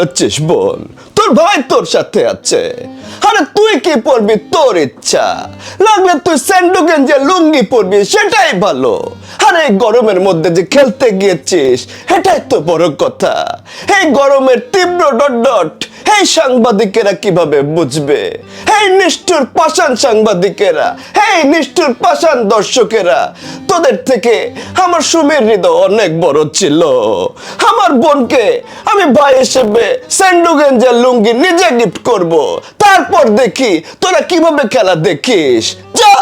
যাচ্ছিস বল? তোর ভাই তোর সাথে আছে। আরে তুই কি পরবি তোর ইচ্ছা, লাগলে তুই স্যান্ডো গেঞ্জি লুঙ্গি পরবি সেটাই ভালো। আরে এই গরমের মধ্যে যে খেলতে গিয়েছিস এটাই তো বড় কথা। এই গরমের তীব্র ডট এই সাংবাদিকেরা কিভাবে বুঝবে? এই নিষ্ঠুর পাষাণ সাংবাদিকেরা, এই নিষ্ঠুর পাষাণ দর্শকেরা, তোদের থেকে আমার সুমের হৃদয় অনেক বড় ছিল। আমার বোনকে আমি ভাই হিসেবে স্যান্ডো গেঞ্জি লুঙ্গি নিজে গিফট করব, তারপর দেখি তোরা কিভাবে খেলা দেখিস। যা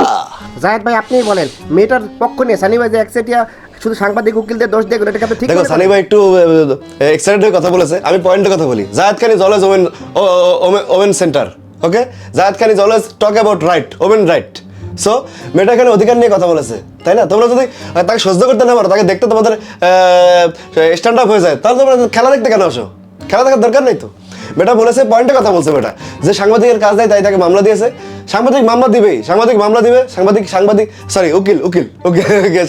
জায়েদ ভাই আপনিই বলেন, মেয়েটার পক্ষ নিয়ে সানি ভাই যে একচেটিয়া শুধু সাংবাদিক উকিলদের দোষ দিয়ে এটাকে আপনি ঠিক দেখো, সানি ভাই একটু এক্সাইটেড হয়ে কথা বলেছে, আমি পয়েন্টের কথা বলি। Zayed Khan is always women centre, okay? Zayed Khan is always talk about right, women right. So মেয়েটা এখানে অধিকার নিয়ে কথা বলেছে, তাই না? তোমরা যদি তাকে সহ্য করতে না পারো, তাকে দেখতে তোমাদের স্ট্যান্ড আপ হয়ে যায়, তাহলে তোমরা খেলা দেখতে কেন আসো? খেলা দেখার দরকার নেই তো। বেটা বলেছে, পয়েন্টে কথা বলছে বেটা, যে সাংবাদিকের কাজ দেয় তাই তাকে মামলা দিয়েছে। সাংবাদিক মামলা দিবেই, সাংবাদিক মামলা দিবে, সাংবাদিক সরি উকিল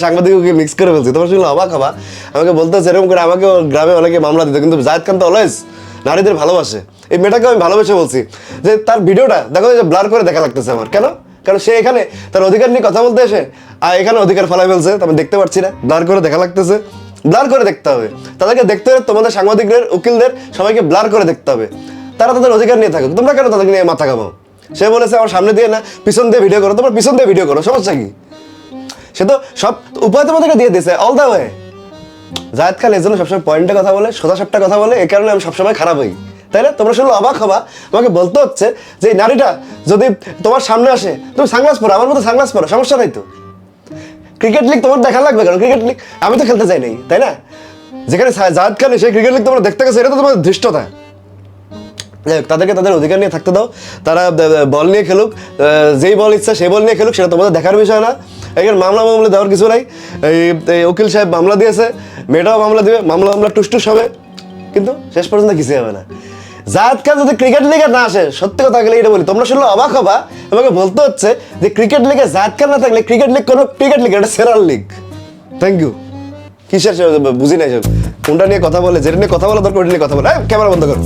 সাংবাদিক উকিল মিক্স করে বলছে। তোমার শুনলে অবাক হবা, আমাকে বলতেছে এরকম করে আমাকে গ্রামে অনেকে মামলা দিত, কিন্তু জায়েদ খান তো অলওয়েজ নারীদের ভালোবাসে। এই মেয়েটাকে আমি ভালোবেসে বলছি যে তার ভিডিওটা দেখো, যে ব্লার করে দেখা লাগতেছে আমার। কেন? কারণ সে এখানে তার অধিকার নিয়ে কথা বলতে এসে আর এখানে অধিকার ফেলাই ফেলছে, আমি দেখতে পাচ্ছি না, ব্লার করে দেখা লাগতেছে। ব্লার করে দেখতে হবে, তাদেরকে দেখতে হবে, তোমাদের সাংবাদিকদের উকিলদের সবাইকে ব্লার করে দেখতে হবে। তারা তাদের অধিকার নিয়ে থাকুক, তোমরা কেন তাদেরকে নিয়ে মাথা ঘামাও? সে বলেছে আমার সামনে দিয়ে না পিছন দিয়ে ভিডিও করো, তোমরা পিছন দিয়ে ভিডিও করো, সমস্যা কি? সে তো সব উপায় তোমাদেরকে দিয়ে দিয়েছে all the way. Zayed Khan এর জন্য সবসময় পয়েন্টে কথা বলে, সোজা সাপটা কথা বলে, এই কারণে আমি সবসময় খারাপ হই, তাই না? তোমরা শুনলে অবাক হবা, আমাকে বলতে হচ্ছে যে এই নারীটা যদি তোমার সামনে আসে, তুমি সানগ্লাস পরো, আমার মতো সানগ্লাস পরো, সমস্যা নাই তো। ক্রিকেট লিগ তোমার দেখা লাগবে কারণ ক্রিকেট লিগ আমি তো খেলতে চাই নাই, তাই না? যেখানে জায়েদ খান সেই ক্রিকেট লিগ তোমরা দেখতে গেছো, এটা তো তোমার ধৃষ্টতা। তাদেরকে তাদের অধিকার নিয়ে থাকতে দাও, তারা বল নিয়ে খেলুক, যেই বল ইচ্ছা সেই বল নিয়ে খেলুক, সেটা তোমাদের দেখার বিষয় না। এখানে মামলা দেওয়ার কিছু নাই। এই উকিল সাহেব মামলা দিয়েছে, মেয়েটাও মামলা দিবে, মামলা টুসটুস হবে, কিন্তু শেষ পর্যন্ত কিছু হবে না। জায়েদ খান যদি ক্রিকেট লিগে না আসে, সত্যি কথা গেলে এটা বলি, তোমরা শুনলে অবাক হবা, আমাকে বলতে হচ্ছে যে ক্রিকেট লিগে জায়েদ খান না থাকলে ক্রিকেট লিগ কোনো ক্রিকেট লিগ, এটা সেরার লিগ। Thank you. কিসের বুঝি নাই কোনটা নিয়ে কথা বলে, যেটা নিয়ে কথা বলা দরকার ওটা নিয়ে কথা বলে। ক্যামেরা বন্ধ করো।